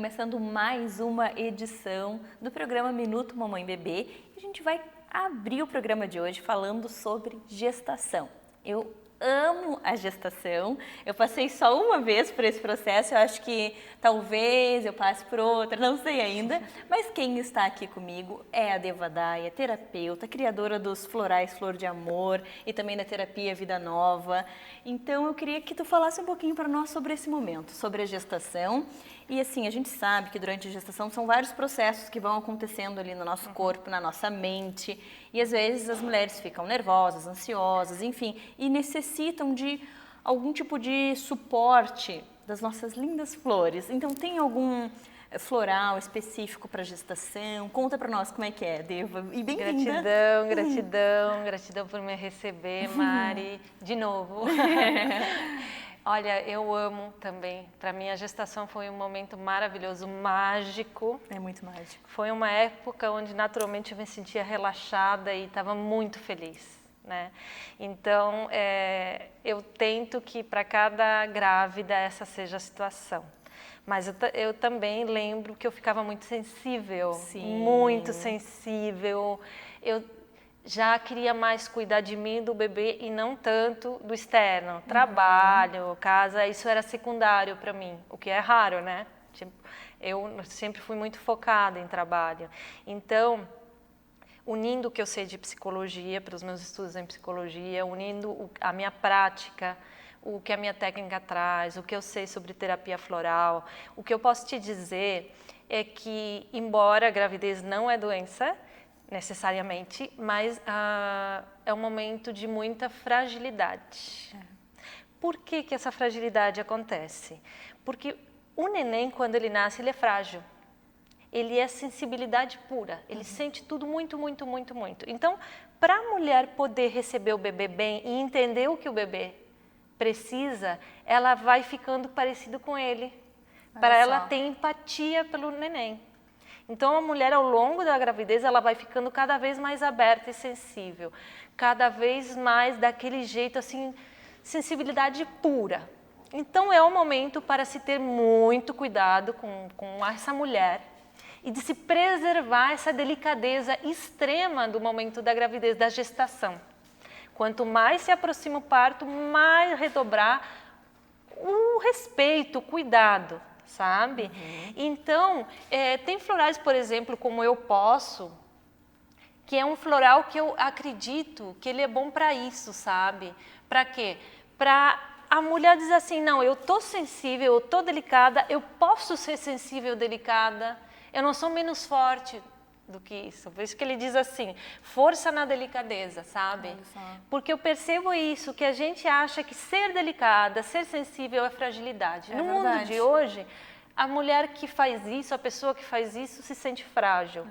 começando mais uma edição do programa Minuto Mamãe Bebê. A gente vai abrir o programa de hoje falando sobre gestação. Eu amo a gestação, eu passei só uma vez por esse processo, eu acho que talvez eu passe por outra, não sei ainda, mas quem está aqui comigo é a Devadaia, terapeuta, criadora dos Florais Flor de Amor e também da terapia Vida Nova. Então eu queria que tu falasse um pouquinho para nós sobre esse momento, sobre a gestação. E assim, a gente sabe que durante a gestação são vários processos que vão acontecendo ali no nosso corpo, na nossa mente. E às vezes as mulheres ficam nervosas, ansiosas, enfim, e necessitam de algum tipo de suporte das nossas lindas flores. Então tem algum floral específico para gestação? Conta para nós como é que é, Deva. E bem-vinda. Gratidão por me receber, Mari, de novo. Olha, eu amo também. Para mim, a gestação foi um momento maravilhoso, mágico. É muito mágico. Foi uma época onde, naturalmente, eu me sentia relaxada e estava muito feliz, né? Então, eu tento que para cada grávida essa seja a situação. Mas eu também lembro que eu ficava muito sensível. Sim. Muito sensível. Eu já queria mais cuidar de mim, do bebê, e não tanto do externo. Trabalho, casa, isso era secundário para mim, o que é raro, né? Eu sempre fui muito focada em trabalho. Então, unindo o que eu sei de psicologia, para os meus estudos em psicologia, unindo a minha prática, o que a minha técnica traz, o que eu sei sobre terapia floral, o que eu posso te dizer é que, embora a gravidez não é doença, necessariamente, mas é um momento de muita fragilidade. Por que essa fragilidade acontece? Porque o neném, quando ele nasce, ele é frágil. Ele é sensibilidade pura, ele sente tudo muito, muito, muito, muito. Então, para a mulher poder receber o bebê bem e entender o que o bebê precisa, ela vai ficando parecida com ele, para ela ter empatia pelo neném. Então, a mulher, ao longo da gravidez, ela vai ficando cada vez mais aberta e sensível. Cada vez mais daquele jeito, assim, sensibilidade pura. Então, é o momento para se ter muito cuidado com essa mulher e de se preservar essa delicadeza extrema do momento da gravidez, da gestação. Quanto mais se aproxima o parto, mais redobrar o respeito, o cuidado. Sabe? Então, tem florais, por exemplo, como Eu Posso, que é um floral que eu acredito que ele é bom para isso, sabe? Para quê? Para a mulher dizer assim, não, eu tô sensível, eu tô delicada, eu posso ser sensível, delicada, eu não sou menos forte do que isso. Por isso que ele diz assim, força na delicadeza, sabe? Porque eu percebo isso, que a gente acha que ser delicada, ser sensível é fragilidade. No mundo de hoje, a mulher que faz isso, a pessoa que faz isso se sente frágil.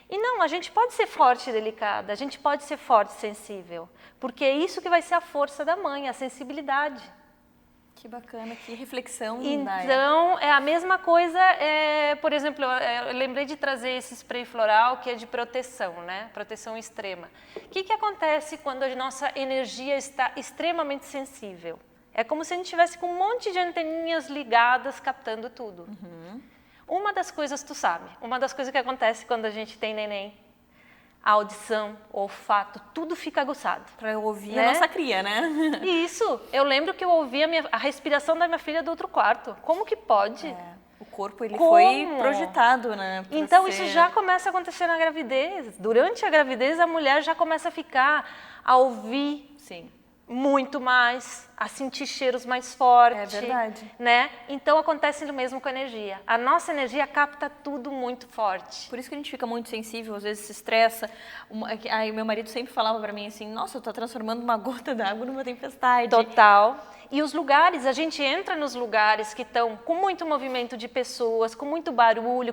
E não, a gente pode ser forte e delicada, a gente pode ser forte e sensível, porque é isso que vai ser a força da mãe, a sensibilidade. Que bacana, que reflexão. Então, é a mesma coisa, por exemplo, eu lembrei de trazer esse spray floral que é de proteção, né? Proteção extrema. O que acontece quando a nossa energia está extremamente sensível? É como se a gente estivesse com um monte de anteninhas ligadas, captando tudo. Uma das coisas, tu sabe, uma das coisas que acontece quando a gente tem neném, a audição, o olfato, tudo fica aguçado. Para ouvir a nossa cria, né? Isso. Eu lembro que eu ouvia a respiração da minha filha do outro quarto. Como que pode? O corpo, ele foi projetado, né? Então, isso já começa a acontecer na gravidez. Durante a gravidez, a mulher já começa a ouvir muito mais, a sentir cheiros mais fortes. É verdade. Né? Então, acontece o mesmo com a energia. A nossa energia capta tudo muito forte. Por isso que a gente fica muito sensível, às vezes se estressa. Aí meu marido sempre falava para mim assim, nossa, eu tô transformando uma gota d'água numa tempestade. Total. E os lugares, a gente entra nos lugares que estão com muito movimento de pessoas, com muito barulho,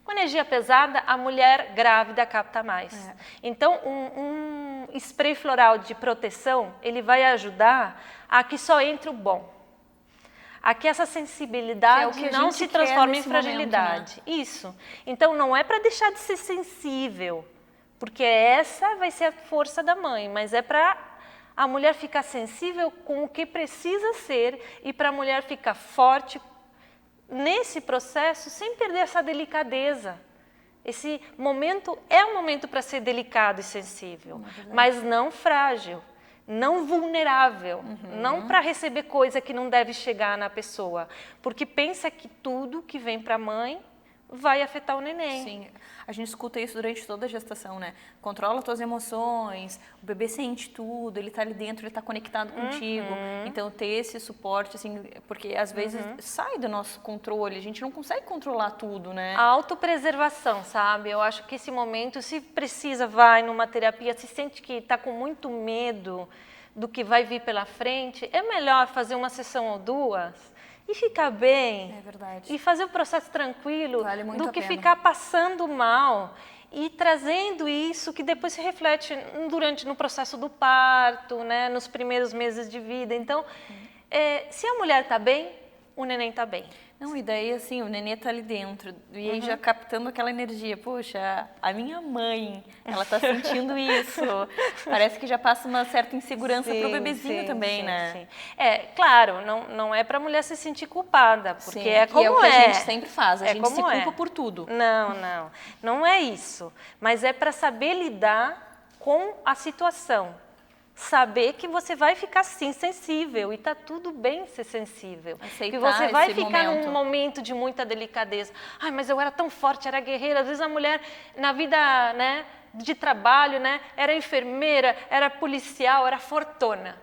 com energia pesada, a mulher grávida capta mais. Então, um spray floral de proteção, ele vai ajudar a que só entre o bom. A que essa sensibilidade não se transforme em fragilidade. Momento, né? Isso. Então, não é para deixar de ser sensível, porque essa vai ser a força da mãe, mas é para a mulher ficar sensível com o que precisa ser e para a mulher ficar forte nesse processo, sem perder essa delicadeza. Esse momento é um momento para ser delicado e sensível, mas não frágil, não vulnerável, não para receber coisa que não deve chegar na pessoa, porque pensa que tudo que vem para a mãe vai afetar o neném. Sim, a gente escuta isso durante toda a gestação, né? Controla tuas emoções, o bebê sente tudo, ele tá ali dentro, ele tá conectado contigo. Então, ter esse suporte, assim, porque às vezes sai do nosso controle, a gente não consegue controlar tudo, né? A autopreservação, sabe? Eu acho que esse momento, se precisa, vai numa terapia, se sente que tá com muito medo do que vai vir pela frente, é melhor fazer uma sessão ou duas e ficar bem, É verdade. e fazer o processo tranquilo, Vale muito do a que pena. ficar passando mal e trazendo isso que depois se reflete no processo do parto, né, nos primeiros meses de vida. Então, se a mulher está bem, o neném está bem. Não, e daí assim, o nenê tá ali dentro, e aí já captando aquela energia, poxa, a minha mãe, ela tá sentindo isso, parece que já passa uma certa insegurança pro bebezinho também, né? Sim. É, claro, não é pra mulher se sentir culpada, porque Sim, é como e é o que a gente sempre faz, a gente se como culpa por tudo. Não é isso, mas é para saber lidar com a situação. Saber que você vai ficar sim sensível e tá tudo bem ser sensível. Aceitar que você vai esse ficar momento. num momento de muita delicadeza. Ai, mas eu era tão forte, era guerreira. Às vezes a mulher na vida, né, de trabalho, né, era enfermeira, era policial, era fortuna.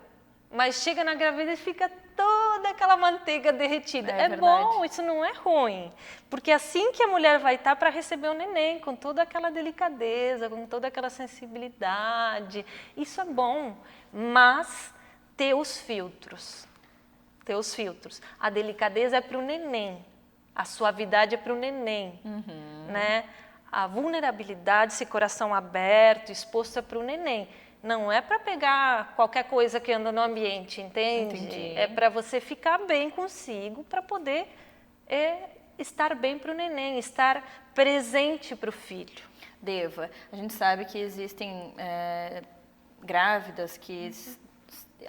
Mas chega na gravidez e fica toda aquela manteiga derretida. É bom, isso não é ruim. Porque assim que a mulher vai estar para receber o neném, com toda aquela delicadeza, com toda aquela sensibilidade, isso é bom. Mas ter os filtros. Ter os filtros. A delicadeza é para o neném. A suavidade é para o neném. Né? A vulnerabilidade, esse coração aberto, exposto, é para o neném. Não é para pegar qualquer coisa que anda no ambiente, entende? Entendi. É para você ficar bem consigo, para poder estar bem para o neném, estar presente para o filho. Deva, a gente sabe que existem grávidas que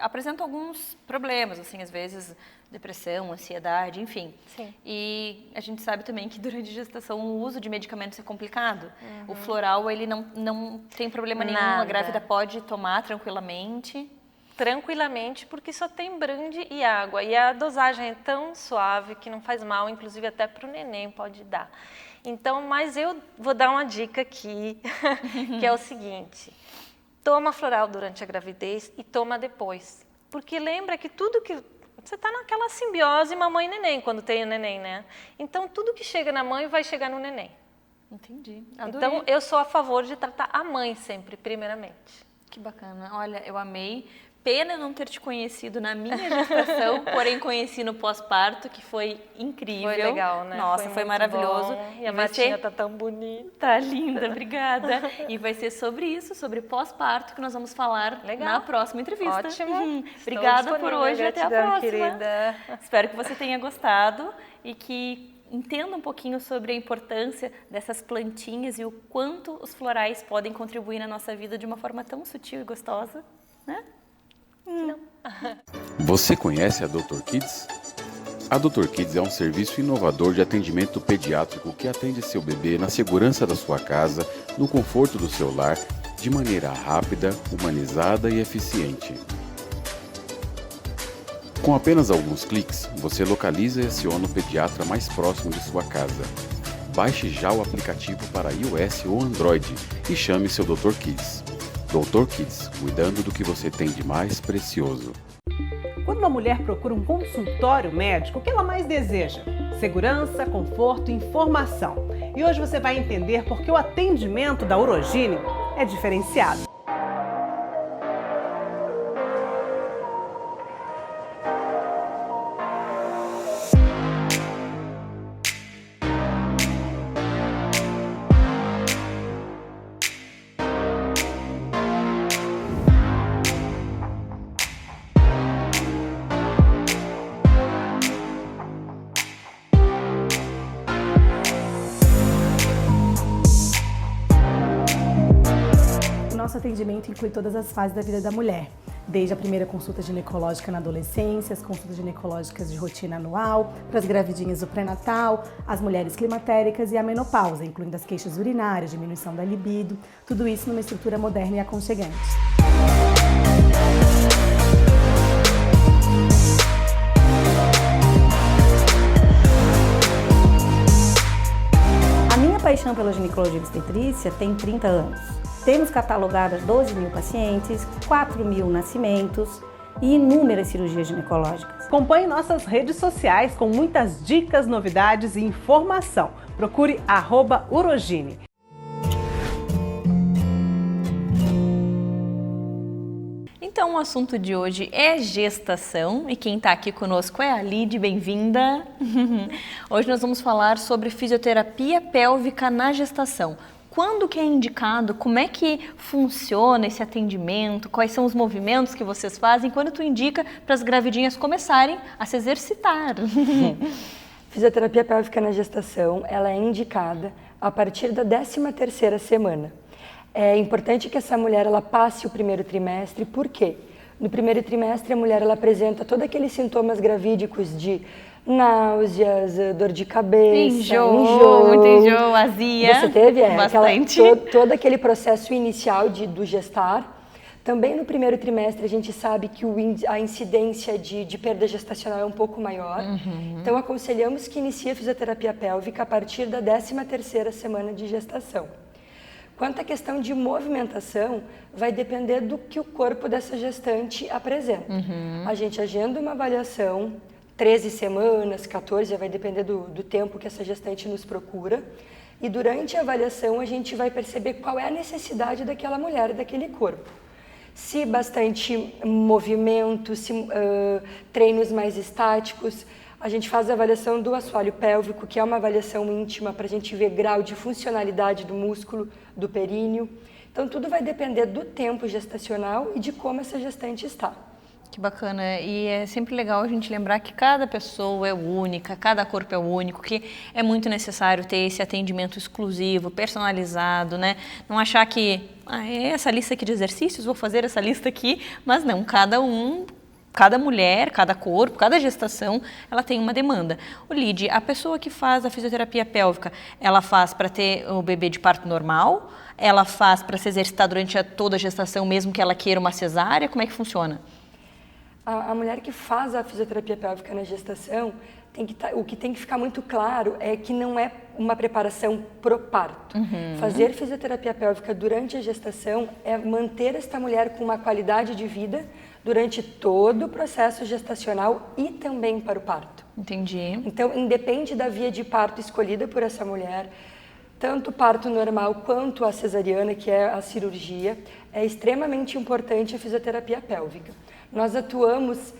apresentam alguns problemas, assim, às vezes depressão, ansiedade, enfim. Sim. E a gente sabe também que durante a gestação o uso de medicamentos é complicado. O floral, ele não tem problema nenhum, a grávida pode tomar tranquilamente. Tranquilamente, porque só tem brande e água. E a dosagem é tão suave que não faz mal, inclusive até para o neném pode dar. Então, mas eu vou dar uma dica aqui, que é o seguinte. Toma floral durante a gravidez e toma depois. Porque lembra que tudo que... Você está naquela simbiose mamãe e neném, quando tem o neném, né? Então, tudo que chega na mãe vai chegar no neném. Entendi. Adorei. Então, eu sou a favor de tratar a mãe sempre, primeiramente. Que bacana. Olha, eu amei. Pena não ter te conhecido na minha gestação, porém conheci no pós-parto, que foi incrível. Foi legal, né? Nossa, foi maravilhoso. Bom. E a Matinha tá tão bonita. Tá linda, obrigada. E vai ser sobre isso, sobre pós-parto, que nós vamos falar na próxima entrevista. Ótimo. Obrigada por hoje e até a próxima. Querida. Espero que você tenha gostado e que entenda um pouquinho sobre a importância dessas plantinhas e o quanto os florais podem contribuir na nossa vida de uma forma tão sutil e gostosa, né? Você conhece a Dr. Kids? A Dr. Kids é um serviço inovador de atendimento pediátrico que atende seu bebê na segurança da sua casa, no conforto do seu lar, de maneira rápida, humanizada e eficiente. Com apenas alguns cliques, você localiza e aciona o pediatra mais próximo de sua casa. Baixe já o aplicativo para iOS ou Android e chame seu Dr. Kids. Dr. Kids, cuidando do que você tem de mais precioso. Quando uma mulher procura um consultório médico, o que ela mais deseja? Segurança, conforto e informação. E hoje você vai entender por que o atendimento da Urogine é diferenciado. Nosso atendimento inclui todas as fases da vida da mulher, desde a primeira consulta ginecológica na adolescência, as consultas ginecológicas de rotina anual, para as gravidinhas do pré-natal, as mulheres climatéricas e a menopausa, incluindo as queixas urinárias, diminuição da libido, tudo isso numa estrutura moderna e aconchegante. A minha paixão pela ginecologia e obstetrícia tem 30 anos. Temos catalogadas 12 mil pacientes, 4 mil nascimentos e inúmeras cirurgias ginecológicas. Acompanhe nossas redes sociais com muitas dicas, novidades e informação. Procure @Urogine. Então, o assunto de hoje é gestação e quem está aqui conosco é a Lid, bem-vinda! Hoje nós vamos falar sobre fisioterapia pélvica na gestação. Quando que é indicado? Como é que funciona esse atendimento? Quais são os movimentos que vocês fazem? Quando tu indica para as gravidinhas começarem a se exercitar? Fisioterapia pélvica na gestação, ela é indicada a partir da 13ª semana. É importante que essa mulher ela passe o primeiro trimestre, por quê? No primeiro trimestre a mulher ela apresenta todos aqueles sintomas gravídicos de náuseas, dor de cabeça, enjoo, azia. Você teve? Bastante. Todo aquele processo inicial do gestar. Também no primeiro trimestre a gente sabe que a incidência de perda gestacional é um pouco maior. Então aconselhamos que inicie a fisioterapia pélvica a partir da 13ª semana de gestação. Quanto à questão de movimentação, vai depender do que o corpo dessa gestante apresenta. A gente agenda uma avaliação, 13 semanas, 14, vai depender do tempo que essa gestante nos procura. E durante a avaliação a gente vai perceber qual é a necessidade daquela mulher e daquele corpo. Se bastante movimento, se treinos mais estáticos, a gente faz a avaliação do assoalho pélvico, que é uma avaliação íntima para a gente ver grau de funcionalidade do músculo, do períneo. Então tudo vai depender do tempo gestacional e de como essa gestante está. Que bacana, e é sempre legal a gente lembrar que cada pessoa é única, cada corpo é único, que é muito necessário ter esse atendimento exclusivo, personalizado, né? Não achar que, é essa lista aqui de exercícios, vou fazer essa lista aqui, mas não, cada mulher, cada corpo, cada gestação, ela tem uma demanda. O Lid, a pessoa que faz a fisioterapia pélvica, ela faz para ter o bebê de parto normal? Ela faz para se exercitar durante toda a gestação, mesmo que ela queira uma cesárea? Como é que funciona? A mulher que faz a fisioterapia pélvica na gestação, o que tem que ficar muito claro é que não é uma preparação pro parto. Fazer fisioterapia pélvica durante a gestação é manter esta mulher com uma qualidade de vida durante todo o processo gestacional e também para o parto. Entendi. Então, independe da via de parto escolhida por essa mulher, tanto o parto normal quanto a cesariana, que é a cirurgia, é extremamente importante a fisioterapia pélvica. Nós atuamos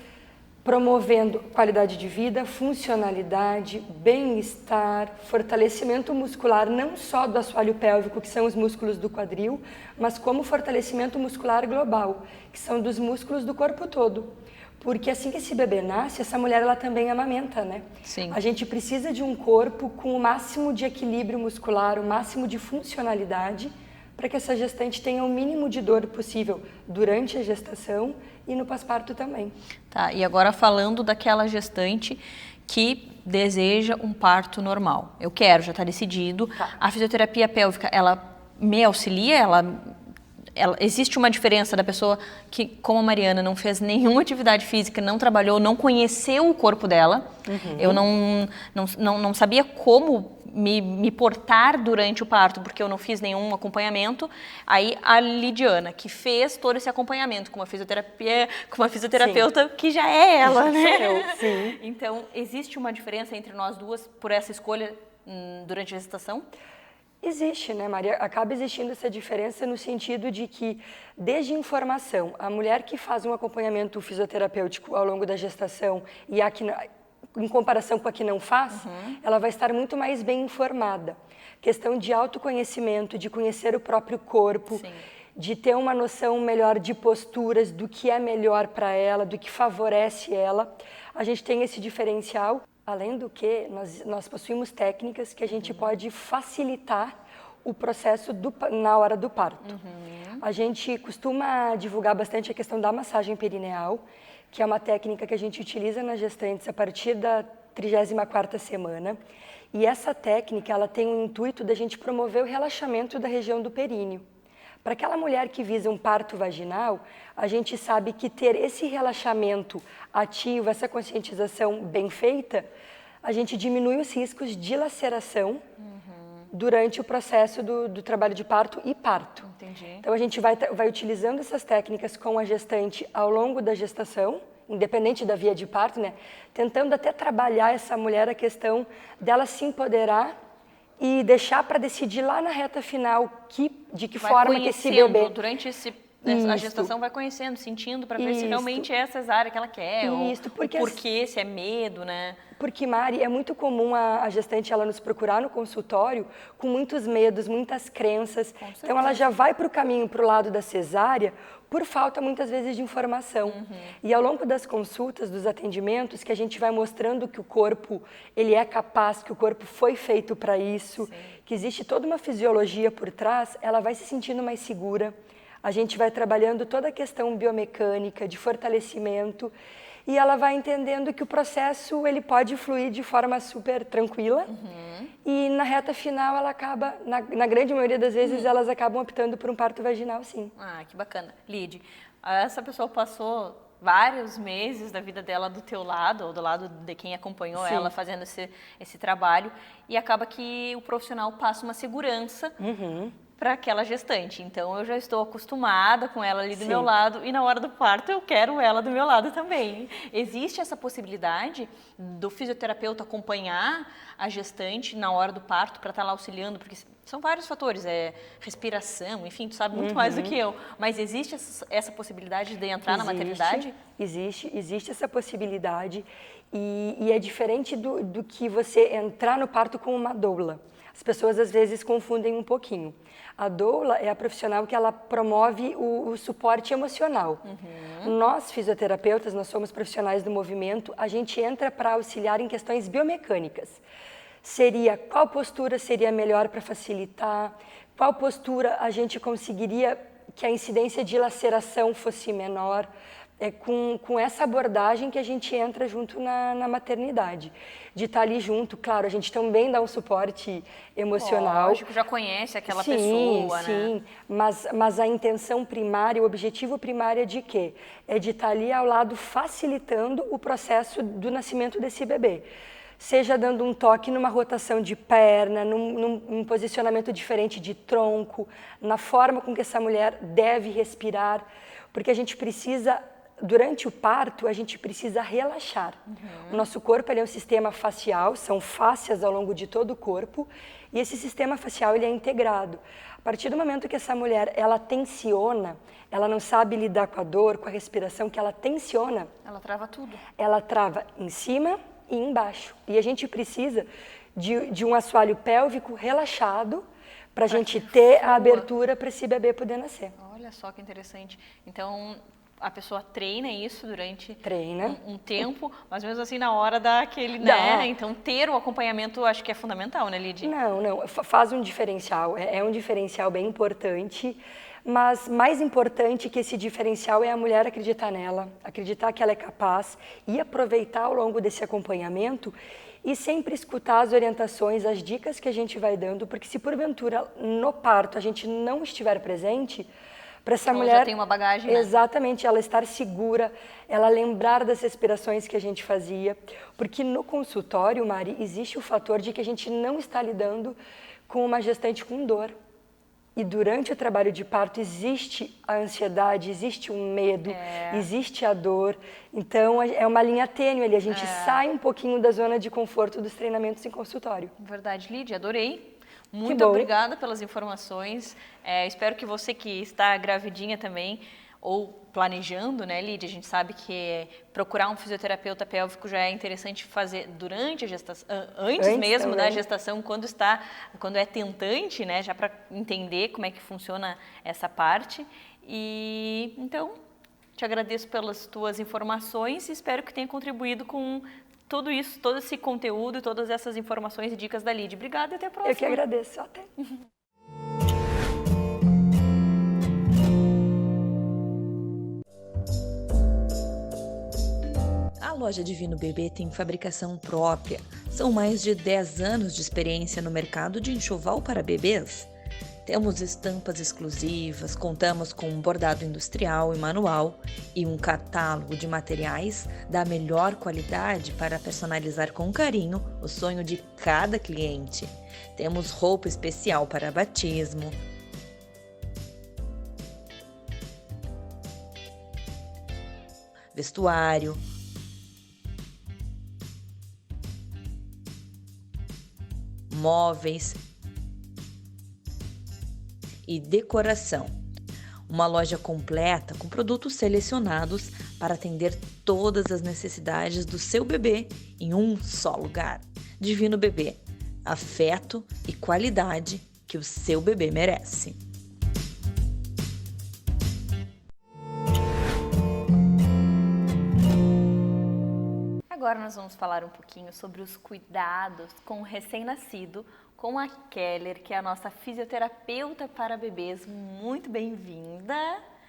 promovendo qualidade de vida, funcionalidade, bem-estar, fortalecimento muscular, não só do assoalho pélvico, que são os músculos do quadril, mas como fortalecimento muscular global, que são dos músculos do corpo todo. Porque assim que esse bebê nasce, essa mulher ela também amamenta, né? Sim. A gente precisa de um corpo com o máximo de equilíbrio muscular, o máximo de funcionalidade, para que essa gestante tenha o mínimo de dor possível durante a gestação e no pós-parto também. Tá, e agora falando daquela gestante que deseja um parto normal. Eu quero, já está decidido. Tá. A fisioterapia pélvica, ela me auxilia? Existe uma diferença da pessoa que, como a Mariana, não fez nenhuma atividade física, não trabalhou, não conheceu o corpo dela. Eu não sabia como me portar durante o parto, porque eu não fiz nenhum acompanhamento. Aí a Lidiana, que fez todo esse acompanhamento com uma fisioterapeuta, que já é ela, né? Sou eu, sim. Então, existe uma diferença entre nós duas por essa escolha durante a gestação? Existe, né, Maria? Acaba existindo essa diferença no sentido de que, desde informação, a mulher que faz um acompanhamento fisioterapêutico ao longo da gestação e a que, em comparação com a que não faz, ela vai estar muito mais bem informada. Questão de autoconhecimento, de conhecer o próprio corpo, Sim. de ter uma noção melhor de posturas, do que é melhor para ela, do que favorece ela. A gente tem esse diferencial. Além do que, nós possuímos técnicas que a gente pode facilitar o processo na hora do parto. A gente costuma divulgar bastante a questão da massagem perineal, que é uma técnica que a gente utiliza nas gestantes a partir da 34ª semana. E essa técnica, ela tem o intuito da gente promover o relaxamento da região do períneo. Para aquela mulher que visa um parto vaginal, a gente sabe que ter esse relaxamento ativo, essa conscientização bem feita, a gente diminui os riscos de laceração durante o processo do trabalho de parto e parto. Entendi. Então a gente vai utilizando essas técnicas com a gestante ao longo da gestação, independente da via de parto, né? Tentando até trabalhar essa mulher a questão dela se empoderar e deixar para decidir lá na reta final de que forma que esse bebê... Durante a gestação vai conhecendo, sentindo, para ver se realmente é a cesárea que ela quer, porque o porquê, se é medo, né? Porque, Mari, é muito comum a gestante ela nos procurar no consultório com muitos medos, muitas crenças. Então, ela já vai para o caminho, para o lado da cesárea, por falta, muitas vezes, de informação. E ao longo das consultas, dos atendimentos, que a gente vai mostrando que o corpo ele é capaz, que o corpo foi feito para isso, que existe toda uma fisiologia por trás, ela vai se sentindo mais segura. A gente vai trabalhando toda a questão biomecânica, de fortalecimento, e ela vai entendendo que o processo ele pode fluir de forma super tranquila. E na reta final ela acaba, na grande maioria das vezes, elas acabam optando por um parto vaginal, sim. Ah, que bacana. Lid, essa pessoa passou vários meses da vida dela do teu lado, ou do lado de quem acompanhou ela fazendo esse trabalho, e acaba que o profissional passa uma segurança para aquela gestante. Então, eu já estou acostumada com ela ali do meu lado e na hora do parto eu quero ela do meu lado também. Existe essa possibilidade do fisioterapeuta acompanhar a gestante na hora do parto para estar lá auxiliando? Porque são vários fatores, respiração, enfim, tu sabe muito mais do que eu. Mas existe essa possibilidade de entrar na maternidade? Existe essa possibilidade e é diferente do que você entrar no parto com uma doula. As pessoas às vezes confundem um pouquinho. A doula é a profissional que ela promove o suporte emocional. Nós, fisioterapeutas, nós somos profissionais do movimento, a gente entra para auxiliar em questões biomecânicas. Qual postura seria melhor para facilitar? Qual postura a gente conseguiria que a incidência de laceração fosse menor? É com essa abordagem que a gente entra junto na maternidade. De estar ali junto, claro, a gente também dá um suporte emocional. Lógico, já conhece aquela pessoa, né? Sim, mas a intenção primária, o objetivo primário é de quê? É de estar ali ao lado facilitando o processo do nascimento desse bebê. Seja dando um toque numa rotação de perna, num posicionamento diferente de tronco, na forma com que essa mulher deve respirar, porque a gente precisa... Durante o parto, a gente precisa relaxar. O nosso corpo ele é um sistema facial, são fáscias ao longo de todo o corpo, e esse sistema facial ele é integrado. A partir do momento que essa mulher ela tensiona, ela não sabe lidar com a dor, com a respiração, que ela tensiona... Ela trava tudo. Ela trava em cima e embaixo. E a gente precisa de um assoalho pélvico relaxado para a gente ter a abertura para esse bebê poder nascer. Olha só que interessante. Então... a pessoa treina isso durante um tempo, mas mesmo assim na hora daquele, né? Então ter o acompanhamento acho que é fundamental, né, Lidy? Não, faz um diferencial, é um diferencial bem importante, mas mais importante que esse diferencial é a mulher acreditar nela, acreditar que ela é capaz e aproveitar ao longo desse acompanhamento e sempre escutar as orientações, as dicas que a gente vai dando, porque se porventura no parto a gente não estiver presente, para essa mulher já tem uma bagagem, né? Exatamente, ela estar segura, ela lembrar das respirações que a gente fazia, porque no consultório, Mari, existe o fator de que a gente não está lidando com uma gestante com dor. E durante o trabalho de parto existe a ansiedade, existe o medo, existe a dor. Então é uma linha tênue ali, a gente sai um pouquinho da zona de conforto dos treinamentos em consultório. Verdade, Lidy, adorei. Muito obrigada pelas informações. Espero que você que está gravidinha também, ou planejando, né, Lidy? A gente sabe que procurar um fisioterapeuta pélvico já é interessante fazer durante a gestação, antes mesmo também da gestação, quando é tentante, né, já para entender como é que funciona essa parte. E então, te agradeço pelas tuas informações e espero que tenha contribuído com tudo isso, todo esse conteúdo, todas essas informações e dicas da Lidy. Obrigada e até a próxima. Eu que agradeço. Até. loja Divino Bebê tem fabricação própria. São mais de 10 anos de experiência no mercado de enxoval para bebês. Temos estampas exclusivas, contamos com um bordado industrial e manual e um catálogo de materiais da melhor qualidade para personalizar com carinho o sonho de cada cliente. Temos roupa especial para batismo, vestuário, móveis e decoração. Uma loja completa com produtos selecionados para atender todas as necessidades do seu bebê em um só lugar. Divino Bebê, afeto e qualidade que o seu bebê merece. Agora nós vamos falar um pouquinho sobre os cuidados com o recém-nascido com a Keller, que é a nossa fisioterapeuta para bebês. Muito bem-vinda!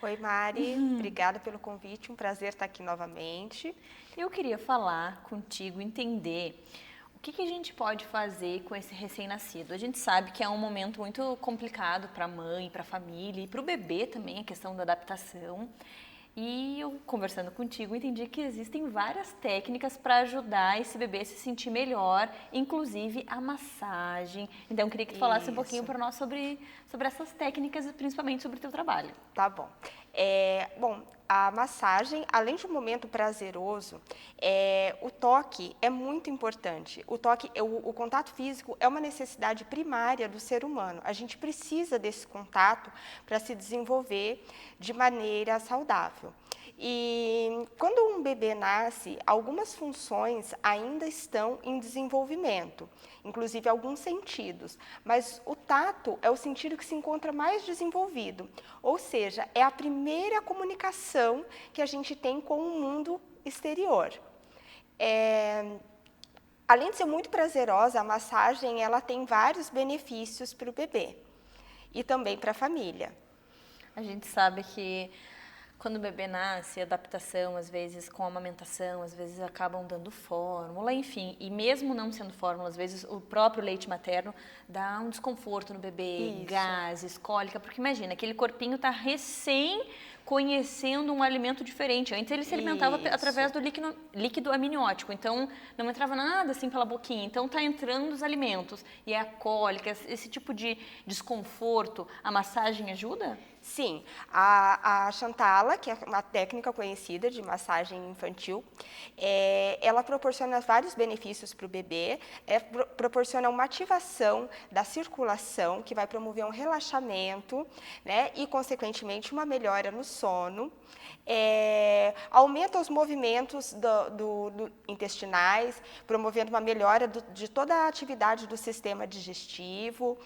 Oi, Mari. Obrigada pelo convite. Um prazer estar aqui novamente. Eu queria falar contigo, entender o que a gente pode fazer com esse recém-nascido. A gente sabe que é um momento muito complicado para a mãe, para a família e para o bebê também, a questão da adaptação. E eu, conversando contigo, entendi que existem várias técnicas para ajudar esse bebê a se sentir melhor, inclusive a massagem. Então, eu queria que tu falasse um pouquinho para nós sobre essas técnicas e principalmente sobre o teu trabalho. Tá bom. Bom, a massagem, além de um momento prazeroso, o toque é muito importante. O toque, o contato físico é uma necessidade primária do ser humano. A gente precisa desse contato para se desenvolver de maneira saudável. E quando um bebê nasce, algumas funções ainda estão em desenvolvimento, inclusive alguns sentidos, mas o tato é o sentido que se encontra mais desenvolvido, ou seja, é a primeira comunicação que a gente tem com o mundo exterior. Além de ser muito prazerosa, a massagem ela tem vários benefícios para o bebê e também para a família. A gente sabe que quando o bebê nasce, a adaptação, às vezes com a amamentação, às vezes acabam dando fórmula, enfim. E mesmo não sendo fórmula, às vezes o próprio leite materno dá um desconforto no bebê, gases, cólica. Porque imagina, aquele corpinho está recém conhecendo um alimento diferente. Antes ele se alimentava através do líquido amniótico, então não entrava nada assim pela boquinha. Então está entrando os alimentos e a cólica, esse tipo de desconforto, a massagem ajuda? Sim, a Chantala, que é uma técnica conhecida de massagem infantil, ela proporciona vários benefícios para o bebê, proporciona uma ativação da circulação, que vai promover um relaxamento, né, e, consequentemente, uma melhora no sono, aumenta os movimentos intestinais, promovendo uma melhora de toda a atividade do sistema digestivo,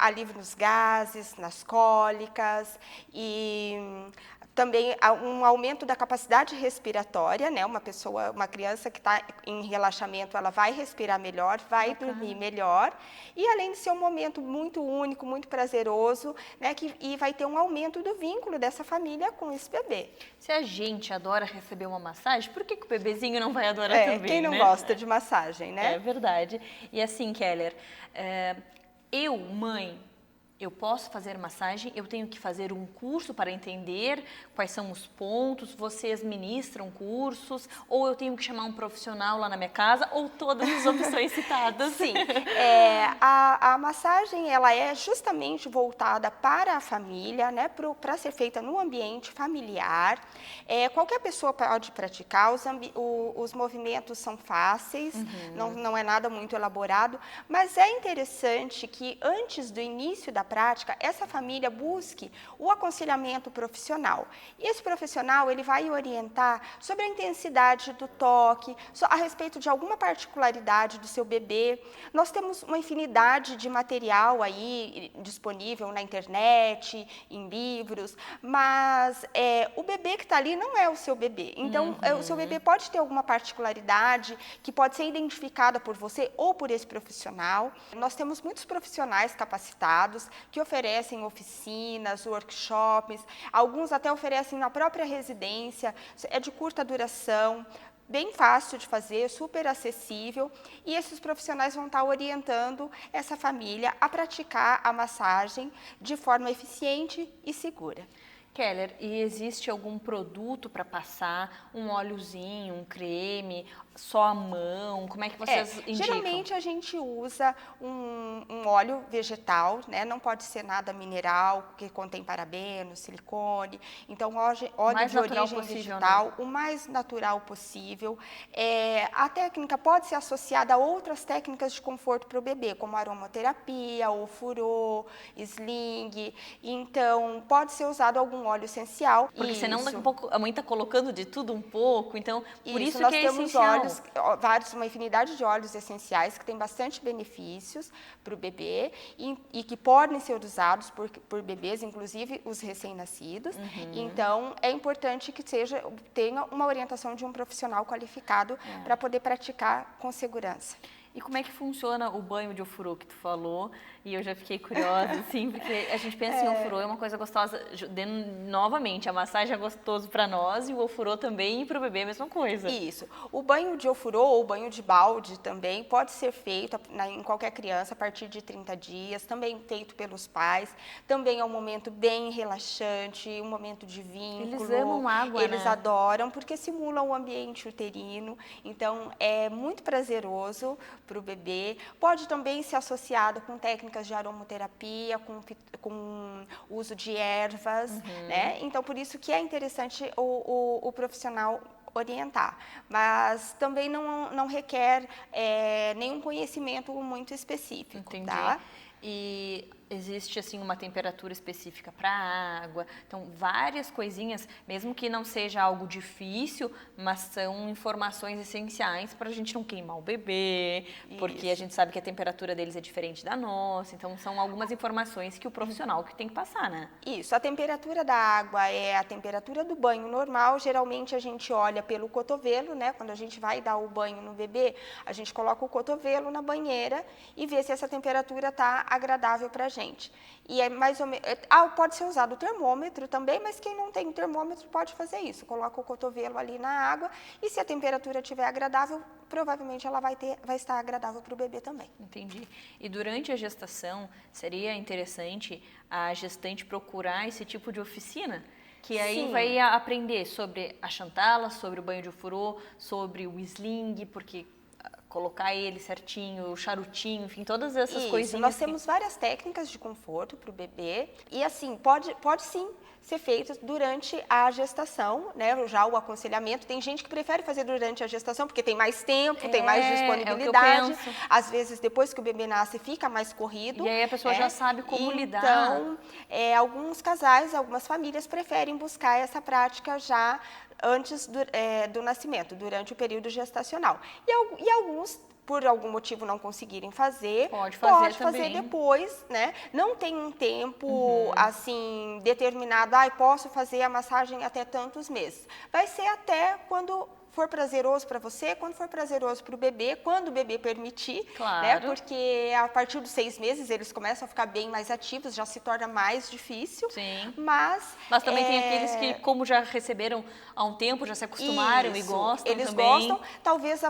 alívio nos gases, nas cólicas, e também um aumento da capacidade respiratória, né? Uma criança que está em relaxamento, ela vai respirar melhor, vai dormir melhor, e além de ser um momento muito único, muito prazeroso, né? E vai ter um aumento do vínculo dessa família com esse bebê. Se a gente adora receber uma massagem, por que o bebezinho não vai adorar também, quem não gosta de massagem, né? É verdade. E assim, Keller, mãe, eu posso fazer massagem, eu tenho que fazer um curso para entender quais são os pontos, vocês ministram cursos, ou eu tenho que chamar um profissional lá na minha casa, ou todas as opções citadas? Sim, a massagem ela é justamente voltada para a família, né, para ser feita no ambiente familiar. Qualquer pessoa pode praticar, os movimentos são fáceis, não é nada muito elaborado, mas é interessante que antes do início da prática, essa família busque o aconselhamento profissional. E esse profissional, ele vai orientar sobre a intensidade do toque, a respeito de alguma particularidade do seu bebê. Nós temos uma infinidade de material aí disponível na internet, em livros, mas o bebê que está ali não é o seu bebê. Então, o seu bebê pode ter alguma particularidade que pode ser identificada por você ou por esse profissional. Nós temos muitos profissionais capacitados que oferecem oficinas, workshops, alguns até oferecem na própria residência, é de curta duração, bem fácil de fazer, super acessível, e esses profissionais vão estar orientando essa família a praticar a massagem de forma eficiente e segura. Keller, e existe algum produto para passar? Um óleozinho, um creme, só a mão? Como é que vocês indicam? Geralmente a gente usa um óleo vegetal, né? Não pode ser nada mineral, que contém parabeno, silicone. Então, óleo de origem vegetal, o mais natural possível. A técnica pode ser associada a outras técnicas de conforto para o bebê, como aromaterapia, ofurô, sling. Então, pode ser usado algum óleo essencial. Porque senão daqui a pouco a mãe está colocando de tudo um pouco, então por isso nós que é temos essencial. Uma infinidade de óleos essenciais que têm bastante benefícios para o bebê e que podem ser usados por bebês, inclusive os recém-nascidos. Então, é importante que tenha uma orientação de um profissional qualificado para poder praticar com segurança. E como é que funciona o banho de ofurô que tu falou? E eu já fiquei curiosa, assim, porque a gente pensa em ofurô, é uma coisa gostosa. Novamente, a massagem é gostoso para nós e o ofurô também, e para o bebê é a mesma coisa. Isso. O banho de ofurô ou banho de balde também pode ser feito em qualquer criança a partir de 30 dias, também feito pelos pais. Também é um momento bem relaxante, um momento de vínculo. Eles amam água, Eles adoram, porque simula o ambiente uterino. Então, é muito prazeroso para o bebê. Pode também ser associado com técnicas de aromaterapia, com uso de ervas, né? Então, por isso que é interessante o profissional orientar, mas também não requer nenhum conhecimento muito específico. Entendi. Tá? E existe assim uma temperatura específica para a água, então várias coisinhas, mesmo que não seja algo difícil, mas são informações essenciais para a gente não queimar o bebê, porque a gente sabe que a temperatura deles é diferente da nossa, então são algumas informações que o profissional que tem que passar, né? Isso, a temperatura da água é a temperatura do banho normal, geralmente a gente olha pelo cotovelo, né? Quando a gente vai dar o banho no bebê, a gente coloca o cotovelo na banheira e vê se essa temperatura está agradável para a gente. E é mais ou menos. Pode ser usado o termômetro também, mas quem não tem termômetro pode fazer isso. Coloca o cotovelo ali na água e se a temperatura estiver agradável, provavelmente ela vai estar agradável para o bebê também. Entendi. E durante a gestação, seria interessante a gestante procurar esse tipo de oficina? Que aí vai aprender sobre a Chantala, sobre o banho de ofurô, sobre o sling, porque colocar ele certinho, o charutinho, enfim, todas essas coisinhas. Nós temos várias técnicas de conforto para o bebê e assim, pode sim ser feito durante a gestação, né? Já o aconselhamento, tem gente que prefere fazer durante a gestação porque tem mais tempo, tem mais disponibilidade. É o que eu penso. Às vezes, depois que o bebê nasce, fica mais corrido. E aí a pessoa já sabe como lidar. Então, alguns casais, algumas famílias preferem buscar essa prática já antes do nascimento, durante o período gestacional. E alguns, por algum motivo, não conseguirem fazer, pode fazer depois, né? Não tem um tempo, assim, determinado, posso fazer a massagem até tantos meses. Vai ser até quando for prazeroso para você, quando for prazeroso para o bebê, quando o bebê permitir, né? Porque a partir dos 6 meses eles começam a ficar bem mais ativos, já se torna mais difícil. Sim. Mas também tem aqueles que, como já receberam há um tempo, já se acostumaram e gostam eles também. Gostam. Talvez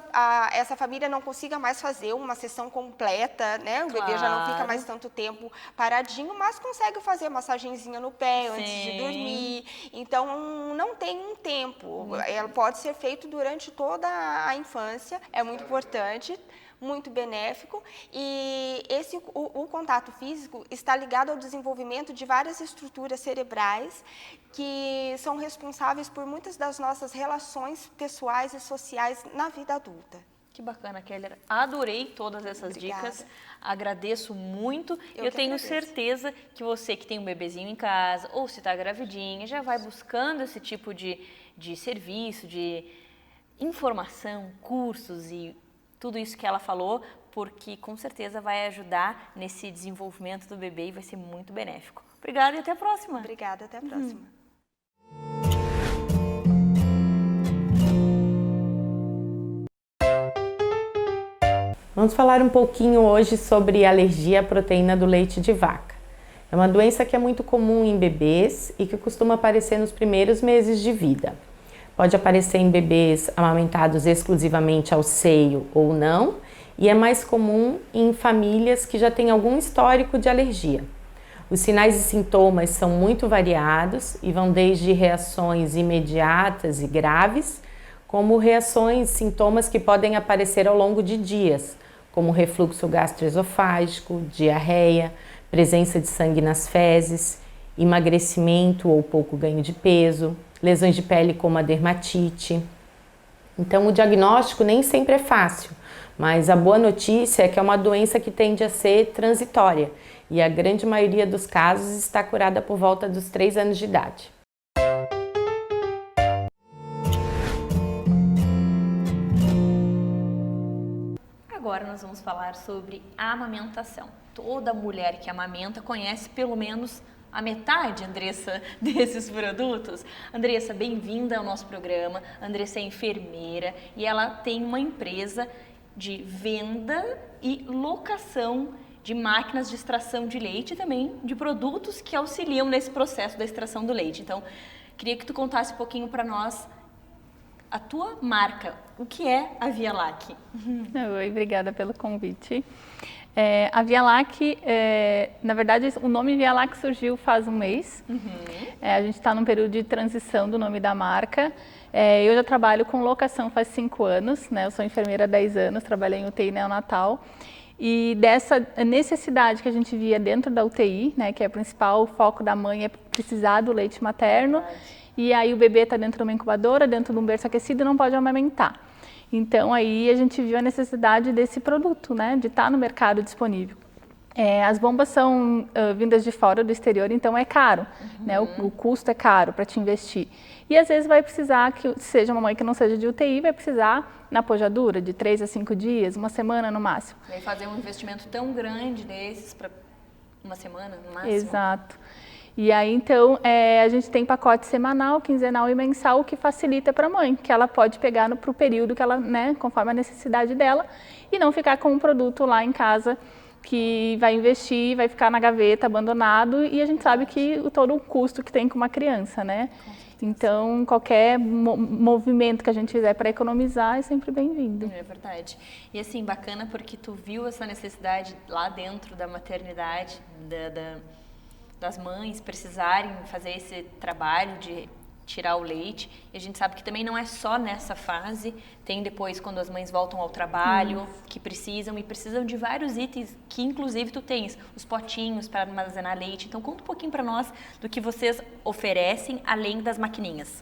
essa família não consiga mais fazer uma sessão completa, né? O bebê já não fica mais tanto tempo paradinho, mas consegue fazer massagenzinha no pé antes de dormir. Então, não tem um tempo. Ela pode ser feito durante toda a infância, é muito importante, muito benéfico, e o contato físico está ligado ao desenvolvimento de várias estruturas cerebrais que são responsáveis por muitas das nossas relações pessoais e sociais na vida adulta. Que bacana, Keller. Adorei todas essas dicas. Agradeço muito. Eu tenho certeza que você que tem um bebezinho em casa ou se está gravidinha já vai buscando esse tipo de serviço, de informação, cursos e tudo isso que ela falou, porque com certeza vai ajudar nesse desenvolvimento do bebê e vai ser muito benéfico. Obrigada e até a próxima. Obrigada, até a próxima. Vamos falar um pouquinho hoje sobre alergia à proteína do leite de vaca. É uma doença que é muito comum em bebês e que costuma aparecer nos primeiros meses de vida. pode aparecer em bebês amamentados exclusivamente ao seio ou não, e é mais comum em famílias que já têm algum histórico de alergia. Os sinais e sintomas são muito variados e vão desde reações imediatas e graves, como reações, sintomas que podem aparecer ao longo de dias, como refluxo gastroesofágico, diarreia, presença de sangue nas fezes, emagrecimento ou pouco ganho de peso, lesões de pele como a dermatite. Então, o diagnóstico nem sempre é fácil, mas a boa notícia é que é uma doença que tende a ser transitória e a grande maioria dos casos está curada por volta dos 3 anos de idade. Agora nós vamos falar sobre a amamentação. Toda mulher que amamenta conhece pelo menos a metade, Andressa, desses produtos. Andressa, bem-vinda ao nosso programa. Andressa é enfermeira e ela tem uma empresa de venda e locação de máquinas de extração de leite e também de produtos que auxiliam nesse processo da extração do leite. Então, queria que tu contasse um pouquinho para nós a tua marca. O que é a Vialac? Oi, obrigada pelo convite. A Vialac, na verdade, o nome Vialac surgiu faz um mês. A gente está num período de transição do nome da marca. Eu já trabalho com locação faz 5 anos, né? Eu sou enfermeira há 10 anos, trabalhei em UTI neonatal. E dessa necessidade que a gente via dentro da UTI, né, que é o principal foco da mãe é precisar do leite materno, e aí o bebê está dentro de uma incubadora, dentro de um berço aquecido e não pode amamentar. Então aí a gente viu a necessidade desse produto, né, de estar no mercado disponível. As bombas são vindas de fora, do exterior, então é caro, né, o custo é caro para te investir. E às vezes vai precisar, que seja uma mãe que não seja de UTI, vai precisar na pojadura de 3 a 5 dias, uma semana no máximo. Vai fazer um investimento tão grande desses para uma semana no máximo? Exato. E aí, então, a gente tem pacote semanal, quinzenal e mensal, o que facilita para a mãe, que ela pode pegar para o período que ela, né, conforme a necessidade dela, e não ficar com um produto lá em casa que vai investir, vai ficar na gaveta, abandonado, e a gente sabe que todo o custo que tem com uma criança, né? Então, qualquer movimento que a gente fizer para economizar é sempre bem-vindo. É verdade. E assim, bacana porque tu viu essa necessidade lá dentro da maternidade, das mães precisarem fazer esse trabalho de tirar o leite. E a gente sabe que também não é só nessa fase, tem depois quando as mães voltam ao trabalho, que precisam de vários itens, que inclusive tu tens os potinhos para armazenar leite. Então conta um pouquinho para nós do que vocês oferecem além das maquininhas.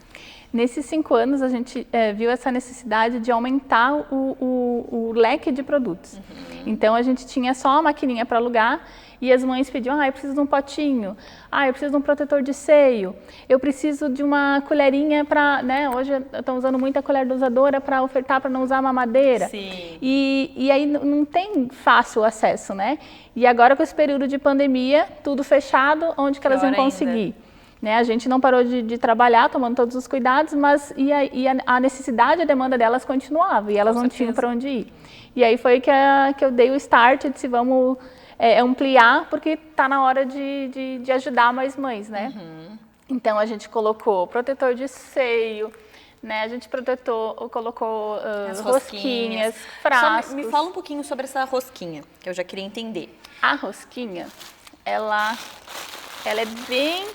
Nesses 5 anos a gente viu essa necessidade de aumentar o leque de produtos. Então a gente tinha só uma maquininha para alugar e as mães pediam, eu preciso de um potinho, eu preciso de um protetor de seio, eu preciso de uma colherinha para, né, hoje estão usando muita colher dosadora para ofertar para não usar mamadeira. Sim. E aí não tem fácil acesso, né? E agora com esse período de pandemia, tudo fechado, onde que elas iam conseguir? Né, a gente não parou de trabalhar, tomando todos os cuidados, mas a necessidade, a demanda delas continuava e elas não tinham para onde ir. E aí foi que eu dei o start, disse vamos ampliar, porque está na hora de ajudar mais mães, né? Então a gente colocou protetor de seio, né? A gente colocou rosquinhas, frascos. Só me fala um pouquinho sobre essa rosquinha, que eu já queria entender. A rosquinha, ela é bem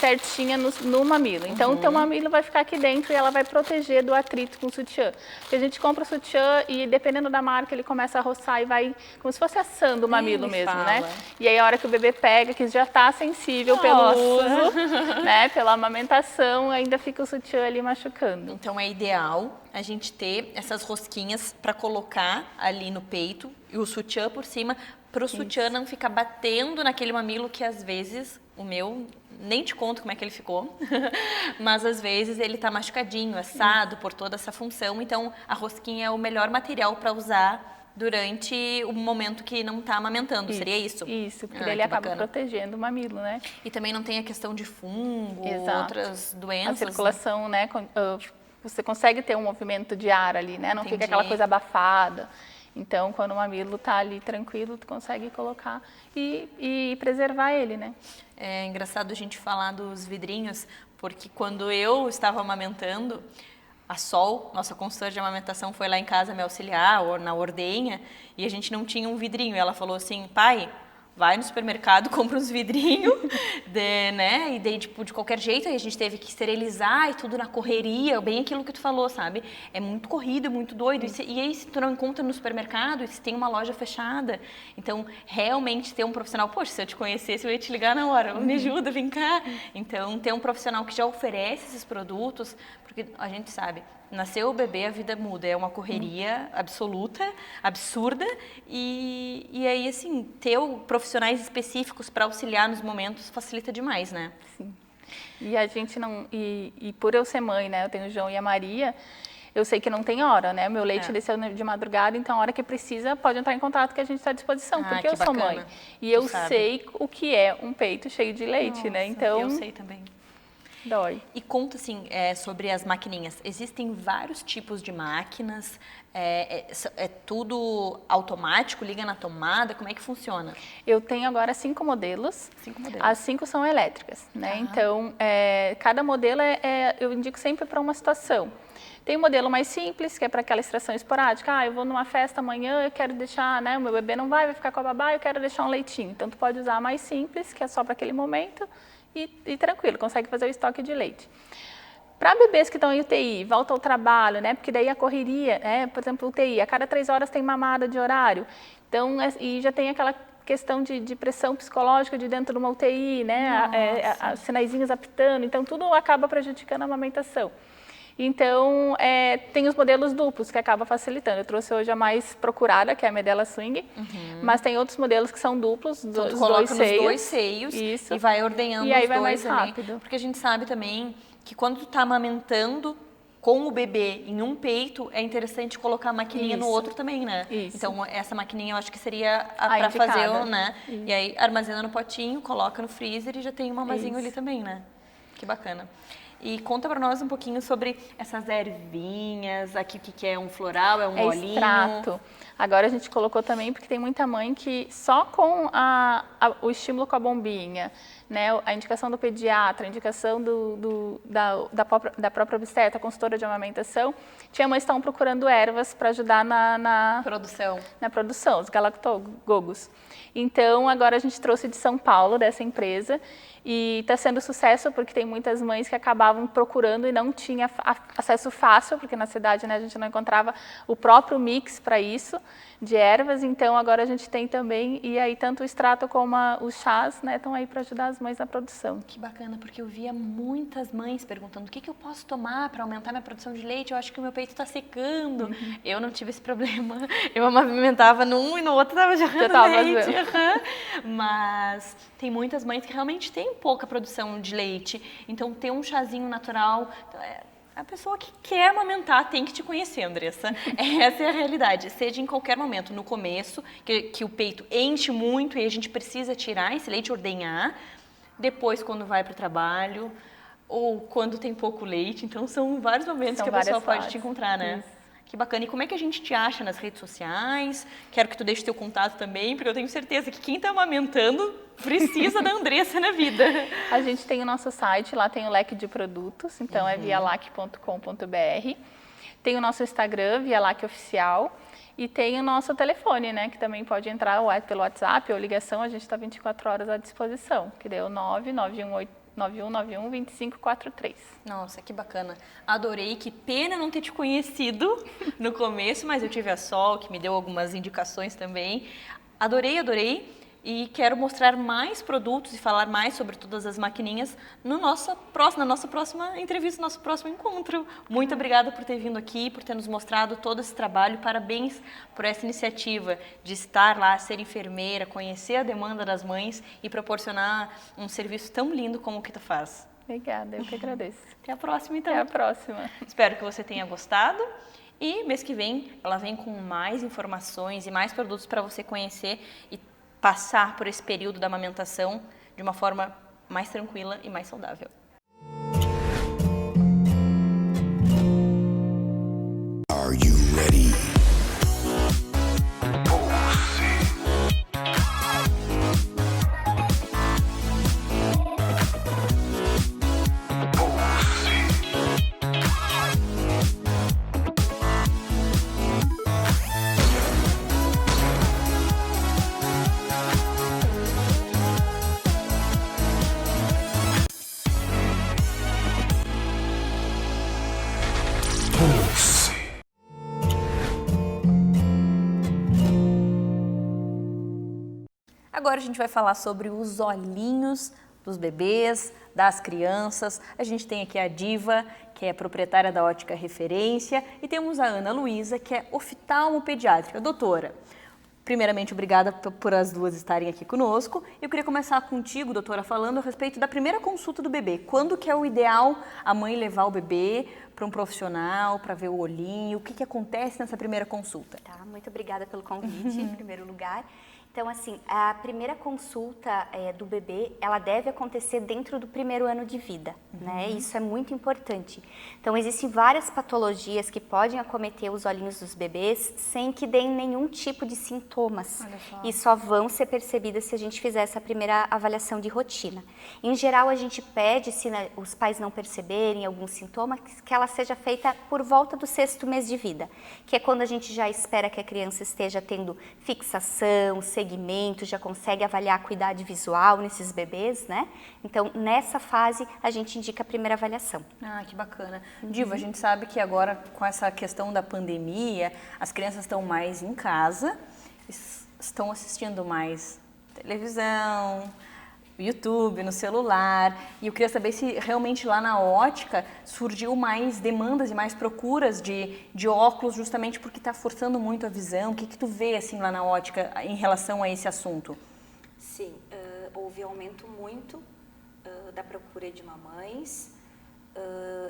certinha no mamilo. Então, o teu mamilo vai ficar aqui dentro e ela vai proteger do atrito com o sutiã. Porque a gente compra o sutiã e, dependendo da marca, ele começa a roçar e vai como se fosse assando o mamilo mesmo, né? E aí, a hora que o bebê pega, que já está sensível pelo uso, né? Pela amamentação, ainda fica o sutiã ali machucando. Então, é ideal a gente ter essas rosquinhas para colocar ali no peito e o sutiã por cima, para o sutiã não ficar batendo naquele mamilo que, às vezes, o meu... Nem te conto como é que ele ficou, mas às vezes ele tá machucadinho, assado por toda essa função, então a rosquinha é o melhor material para usar durante o momento que não tá amamentando, seria isso? Isso, porque ele acaba protegendo o mamilo, né? E também não tem a questão de fungo, outras doenças. A circulação, né? Você consegue ter um movimento de ar ali, né? Não fica aquela coisa abafada. Então, quando o mamilo está ali tranquilo, tu consegue colocar e preservar ele, né? É engraçado a gente falar dos vidrinhos, porque quando eu estava amamentando, a Sol, nossa consultora de amamentação, foi lá em casa me auxiliar, ou na ordenha, e a gente não tinha um vidrinho. E ela falou assim, pai, vai no supermercado, compra uns vidrinhos, né? E daí, tipo, de qualquer jeito, aí a gente teve que esterilizar e tudo na correria, bem aquilo que tu falou, sabe? É muito corrido, é muito doido. E aí, se tu não encontra no supermercado, e se tem uma loja fechada, então, realmente ter um profissional, poxa, se eu te conhecesse, eu ia te ligar na hora, me ajuda, vem cá. Então, ter um profissional que já oferece esses produtos, porque a gente sabe, nasceu o bebê, a vida muda, é uma correria absoluta, absurda, e aí, assim, ter profissionais específicos para auxiliar nos momentos facilita demais, né? Sim. E a gente não... E por eu ser mãe, né, eu tenho o João e a Maria, eu sei que não tem hora, né? Meu leite desceu de madrugada, então a hora que precisa pode entrar em contato que a gente está à disposição, porque eu sou mãe. E eu sei o que é um peito cheio de leite, né? Então... Eu sei também. Dói. E conta, assim, sobre as maquininhas. Existem vários tipos de máquinas, é tudo automático, liga na tomada, como é que funciona? Eu tenho agora 5 modelos. 5 modelos. As 5 são elétricas, né? Então, cada modelo eu indico sempre para uma situação. Tem um modelo mais simples, que é para aquela extração esporádica. Eu vou numa festa amanhã, eu quero deixar, né? O meu bebê não vai ficar com a babá, eu quero deixar um leitinho. Então, tu pode usar a mais simples, que é só para aquele momento. E tranquilo, consegue fazer o estoque de leite. Para bebês que estão em UTI, volta ao trabalho, né? Porque daí a correria, né? Por exemplo, UTI, a cada 3 horas tem mamada de horário. Então, e já tem aquela questão de pressão psicológica de dentro de uma UTI, né? Sinaizinhos apitando, então tudo acaba prejudicando a amamentação. Então, tem os modelos duplos, que acaba facilitando. Eu trouxe hoje a mais procurada, que é a Medela Swing, mas tem outros modelos que são duplos, então, dos coloca dois nos 2 seios Isso. e vai ordenhando e aí os vai dois mais rápido. Ali, porque a gente sabe também que quando tu tá amamentando com o bebê em um peito, é interessante colocar a maquininha no outro também, né? Isso. Então, essa maquininha eu acho que seria para fazer, né? Isso. E aí, armazena no potinho, coloca no freezer e já tem um mamazinho ali também, né? Que bacana. E conta para nós um pouquinho sobre essas ervinhas, aqui o que é um floral, é um olhinho. Extrato. Agora a gente colocou também porque tem muita mãe que só com o estímulo com a bombinha, né, a indicação do pediatra, a indicação da própria obstetra, consultora de amamentação, tinha mães que estavam procurando ervas para ajudar na produção, os galactogogos. Então, agora a gente trouxe de São Paulo, dessa empresa, e está sendo sucesso porque tem muitas mães que acabavam procurando e não tinha acesso fácil, porque na cidade, né, a gente não encontrava o próprio mix para isso, de ervas. Então, agora a gente tem também, e aí tanto o extrato como os chás, né, estão aí para ajudar as mães na produção. Que bacana, porque eu via muitas mães perguntando o que eu posso tomar para aumentar minha produção de leite, eu acho que o meu peito está secando. Eu não tive esse problema, eu amamentava num e no outro estava jorrando leite. Mas tem muitas mães que realmente têm pouca produção de leite, então ter um chazinho natural, a pessoa que quer amamentar tem que te conhecer, Andressa. Essa é a realidade, seja em qualquer momento, no começo, que o peito enche muito e a gente precisa tirar esse leite, ordenhar, depois quando vai para o trabalho, ou quando tem pouco leite, então são vários momentos que a pessoa pode te encontrar, né? Isso. Que bacana. E como é que a gente te acha nas redes sociais? Quero que tu deixe teu contato também, porque eu tenho certeza que quem está amamentando precisa da Andressa na vida. A gente tem o nosso site, lá tem o leque de produtos, então é vialac.com.br. Tem o nosso Instagram, Vialac Oficial, e tem o nosso telefone, né, que também pode entrar pelo WhatsApp ou ligação, a gente está 24 horas à disposição, que deu 991912543. Nossa, que bacana. Adorei, que pena não ter te conhecido no começo, mas eu tive a Sol, que me deu algumas indicações também. Adorei. E quero mostrar mais produtos e falar mais sobre todas as maquininhas na nossa próxima entrevista, no nosso próximo encontro. Muito obrigada por ter vindo aqui, por ter nos mostrado todo esse trabalho. Parabéns por essa iniciativa de estar lá, ser enfermeira, conhecer a demanda das mães e proporcionar um serviço tão lindo como o que tu faz. Obrigada, eu que agradeço. Até a próxima, então. Até a próxima. Espero que você tenha gostado. E mês que vem, ela vem com mais informações e mais produtos para você conhecer e passar por esse período da amamentação de uma forma mais tranquila e mais saudável. Are you ready? Agora a gente vai falar sobre os olhinhos dos bebês, das crianças. A gente tem aqui a Diva, que é proprietária da Ótica Referência, e temos a Ana Luísa, que é oftalmopediátrica. Doutora, primeiramente, obrigada por as duas estarem aqui conosco. Eu queria começar contigo, doutora, falando a respeito da primeira consulta do bebê. Quando que é o ideal a mãe levar o bebê para um profissional, para ver o olhinho? O que acontece nessa primeira consulta? Tá, muito obrigada pelo convite, em primeiro lugar. Então, assim, a primeira consulta do bebê, ela deve acontecer dentro do primeiro ano de vida, né? Isso é muito importante. Então, existem várias patologias que podem acometer os olhinhos dos bebês sem que deem nenhum tipo de sintomas. E só vão ser percebidas se a gente fizer essa primeira avaliação de rotina. Em geral, a gente pede, se os pais não perceberem algum sintoma, que ela seja feita por volta do 6º mês de vida, que é quando a gente já espera que a criança esteja tendo fixação, segmento, já consegue avaliar a acuidade visual nesses bebês, né? Então, nessa fase, a gente indica a primeira avaliação. Ah, que bacana. Diva, a gente sabe que agora, com essa questão da pandemia, as crianças estão mais em casa, estão assistindo mais televisão, YouTube, no celular, e eu queria saber se realmente lá na ótica surgiu mais demandas e mais procuras de óculos, justamente porque está forçando muito a visão. O que tu vê assim lá na ótica em relação a esse assunto? Sim, houve aumento muito da procura de mamães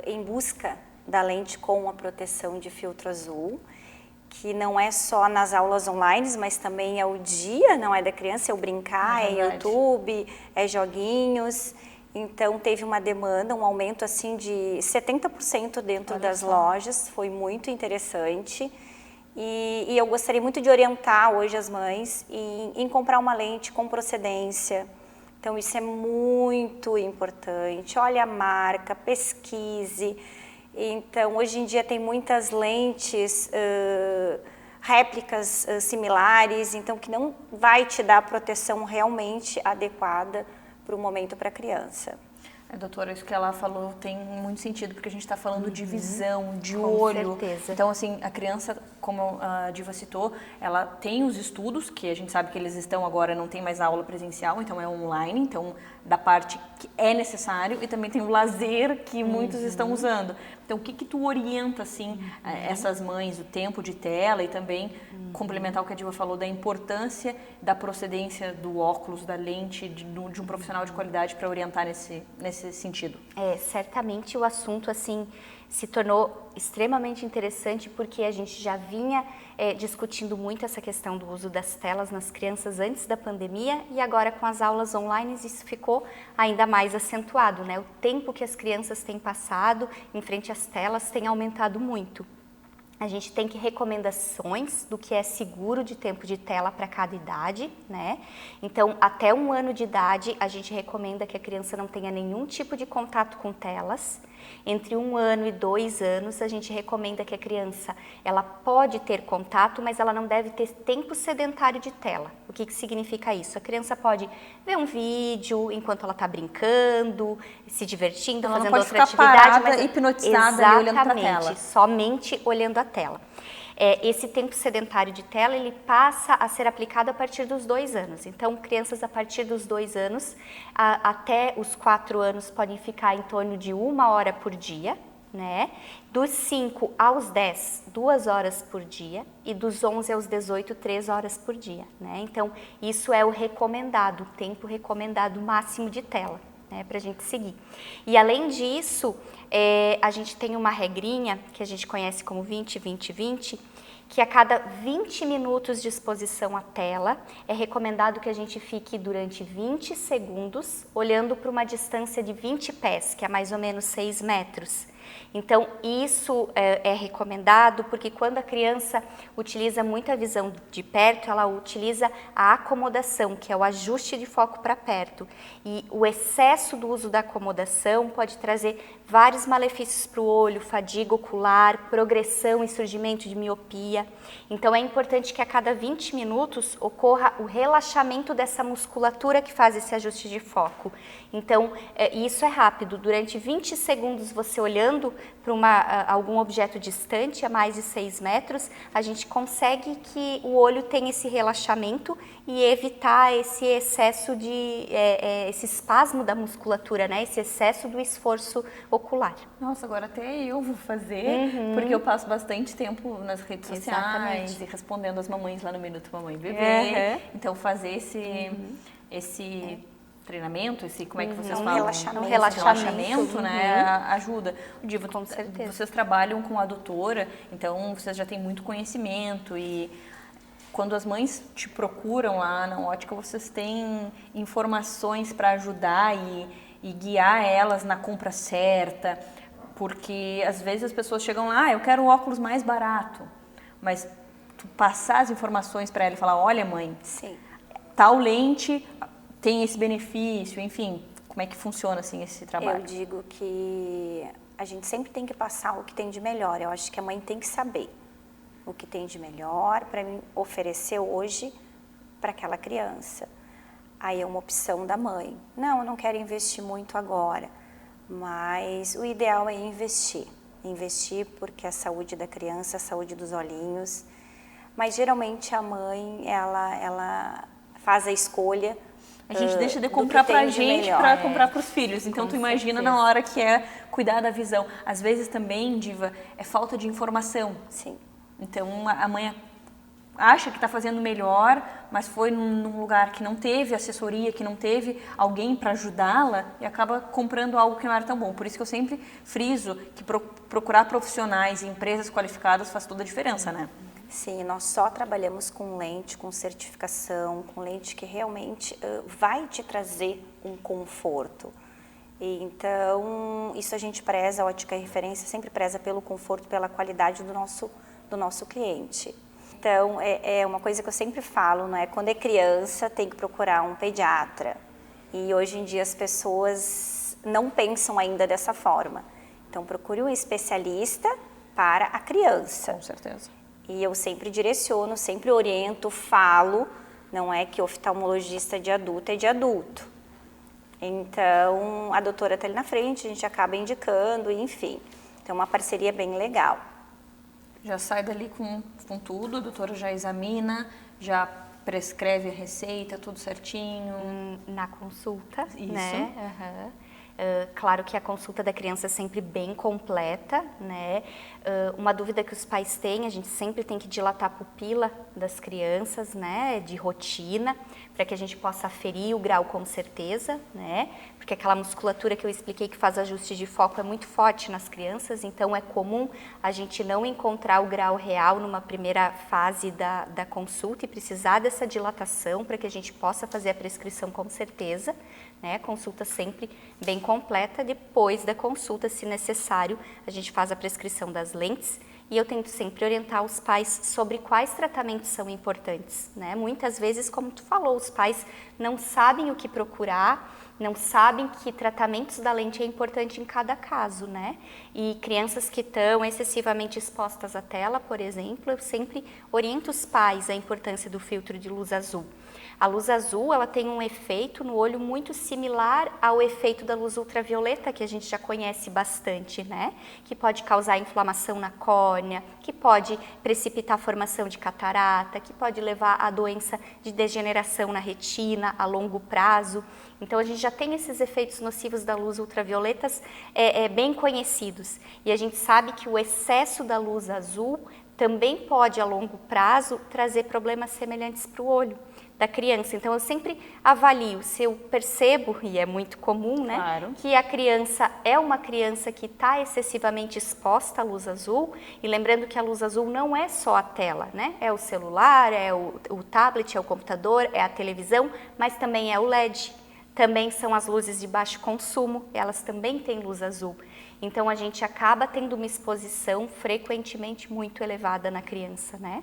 em busca da lente com a proteção de filtro azul, que não é só nas aulas online, mas também é o dia, não é da criança, é o brincar, é YouTube, é joguinhos. Então, teve uma demanda, um aumento assim de 70% dentro das lojas, foi muito interessante. E eu gostaria muito de orientar hoje as mães em comprar uma lente com procedência. Então, isso é muito importante. Olha a marca, pesquise. Então, hoje em dia tem muitas lentes, réplicas similares, então que não vai te dar a proteção realmente adequada para o momento para a criança. Doutora, isso que ela falou tem muito sentido, porque a gente está falando de visão, de olho. Com certeza. Então, assim, a criança, como a Diva citou, ela tem os estudos, que a gente sabe que eles estão agora, não tem mais aula presencial, então é online, então da parte que é necessário, e também tem o lazer que muitos estão usando. Então, o que tu orienta, assim, essas mães, o tempo de tela, e também complementar o que a Diva falou da importância da procedência do óculos, da lente, de um profissional de qualidade para orientar nesse sentido? Certamente o assunto, assim, se tornou extremamente interessante, porque a gente já vinha discutindo muito essa questão do uso das telas nas crianças antes da pandemia, e agora com as aulas online isso ficou ainda mais acentuado, né? O tempo que as crianças têm passado em frente às telas tem aumentado muito. A gente tem recomendações do que é seguro de tempo de tela para cada idade, né? Então, até 1 ano de idade, a gente recomenda que a criança não tenha nenhum tipo de contato com telas. Entre 1 ano e 2 anos, a gente recomenda que a criança, ela pode ter contato, mas ela não deve ter tempo sedentário de tela. O que significa isso? A criança pode ver um vídeo enquanto ela está brincando, se divertindo, ela fazendo não pode outra ficar atividade, parada, mas hipnotizada ali olhando para a tela. Somente olhando a tela. Esse tempo sedentário de tela, ele passa a ser aplicado a partir dos 2 anos. Então, crianças a partir dos 2 anos até os 4 anos podem ficar em torno de 1 hora por dia, né? Dos 5 aos 10, 2 horas por dia, e dos 11 aos 18, 3 horas por dia, né? Então, isso é o recomendado, o tempo recomendado máximo de tela, né, para a gente seguir. E além disso, a gente tem uma regrinha que a gente conhece como 20-20-20, que a cada 20 minutos de exposição à tela, é recomendado que a gente fique durante 20 segundos olhando para uma distância de 20 pés, que é mais ou menos 6 metros. Então, isso é recomendado porque quando a criança utiliza muita visão de perto, ela utiliza a acomodação, que é o ajuste de foco para perto. E o excesso do uso da acomodação pode trazer vários malefícios para o olho, fadiga ocular, progressão e surgimento de miopia. Então é importante que a cada 20 minutos ocorra o relaxamento dessa musculatura que faz esse ajuste de foco. Então isso é rápido, durante 20 segundos você olhando para algum objeto distante a mais de 6 metros, a gente consegue que o olho tenha esse relaxamento e evitar esse excesso esse espasmo da musculatura, né? Esse excesso do esforço ocular. Nossa, agora até eu vou fazer, porque eu passo bastante tempo nas redes sociais e respondendo as mamães lá no Minuto Mamãe Bebê. Então fazer esse treinamento, como é que vocês falam? Um relaxamento, né? Ajuda. Diva, com certeza. Vocês trabalham com a doutora, então vocês já têm muito conhecimento e quando as mães te procuram lá na ótica, vocês têm informações para ajudar e guiar elas na compra certa, porque às vezes as pessoas chegam lá, eu quero um óculos mais barato, mas tu passar as informações para ela e falar, olha mãe, tal lente tem esse benefício, enfim, como é que funciona assim esse trabalho? Eu digo que a gente sempre tem que passar o que tem de melhor, eu acho que a mãe tem que saber o que tem de melhor para mim oferecer hoje para aquela criança. Aí é uma opção da mãe. Não, eu não quero investir muito agora, mas o ideal é investir. Investir porque a saúde da criança, a saúde dos olhinhos. Mas geralmente a mãe, ela faz a escolha. A gente deixa de comprar pra gente para comprar para os filhos. Então tu imagina na hora que é cuidar da visão. Às vezes também, Diva, é falta de informação. Sim. Então a mãe acha que está fazendo melhor, mas foi num lugar que não teve assessoria, que não teve alguém para ajudá-la e acaba comprando algo que não era tão bom. Por isso que eu sempre friso que procurar profissionais e empresas qualificadas faz toda a diferença, né? Sim, nós só trabalhamos com lente, com certificação, com lente que realmente vai te trazer um conforto. Então, isso a gente preza, a Ótica Referência sempre preza pelo conforto, pela qualidade do nosso cliente. Então, é uma coisa que eu sempre falo, não é? Quando é criança, tem que procurar um pediatra. E hoje em dia as pessoas não pensam ainda dessa forma. Então, procure um especialista para a criança. Com certeza. E eu sempre direciono, sempre oriento, falo, não é que oftalmologista de adulto é de adulto. Então, a doutora está ali na frente, a gente acaba indicando, enfim. Então, uma parceria bem legal. Já sai dali com tudo, a doutora já examina, já prescreve a receita, tudo certinho. Na consulta, Isso. né? Claro que a consulta da criança é sempre bem completa, né? Uma dúvida que os pais têm, a gente sempre tem que dilatar a pupila das crianças, né? De rotina, para que a gente possa aferir o grau com certeza, né? Porque aquela musculatura que eu expliquei que faz ajuste de foco é muito forte nas crianças, então é comum a gente não encontrar o grau real numa primeira fase da consulta e precisar dessa dilatação para que a gente possa fazer a prescrição com certeza, né? Consulta sempre bem completa. Depois da consulta, se necessário, a gente faz a prescrição das lentes e eu tento sempre orientar os pais sobre quais tratamentos são importantes, né? Muitas vezes, como tu falou, os pais não sabem o que procurar, não sabem que tratamentos da lente é importante em cada caso, né? E crianças que estão excessivamente expostas à tela, por exemplo, eu sempre oriento os pais a importância do filtro de luz azul. A luz azul, ela tem um efeito no olho muito similar ao efeito da luz ultravioleta, que a gente já conhece bastante, né? Que pode causar inflamação na córnea, que pode precipitar a formação de catarata, que pode levar a doença de degeneração na retina a longo prazo. Então, a gente já tem esses efeitos nocivos da luz ultravioletas bem conhecidos. E a gente sabe que o excesso da luz azul também pode, a longo prazo, trazer problemas semelhantes para o olho da criança. Então, eu sempre avalio, se eu percebo, e é muito comum, né, Claro. que a criança é uma criança que está excessivamente exposta à luz azul, e lembrando que a luz azul não é só a tela, né, é o celular, é o tablet, é o computador, é a televisão, mas também é o LED, também são as luzes de baixo consumo, elas também têm luz azul. Então, a gente acaba tendo uma exposição frequentemente muito elevada na criança, né?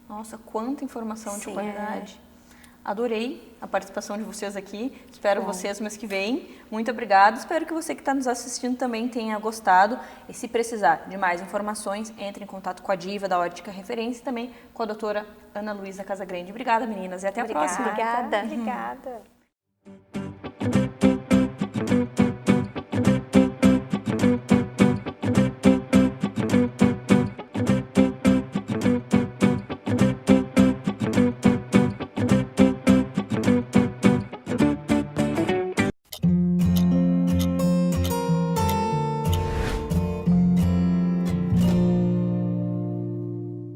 Nossa, quanta informação de Sim, qualidade. Adorei a participação de vocês aqui. Espero vocês mês que vem. Muito obrigada. Espero que você que está nos assistindo também tenha gostado. E se precisar de mais informações, entre em contato com a Diva da Ótica Referência e também com a doutora Ana Luísa Casagrande. Obrigada, meninas, e até a próxima. Obrigada. Obrigada.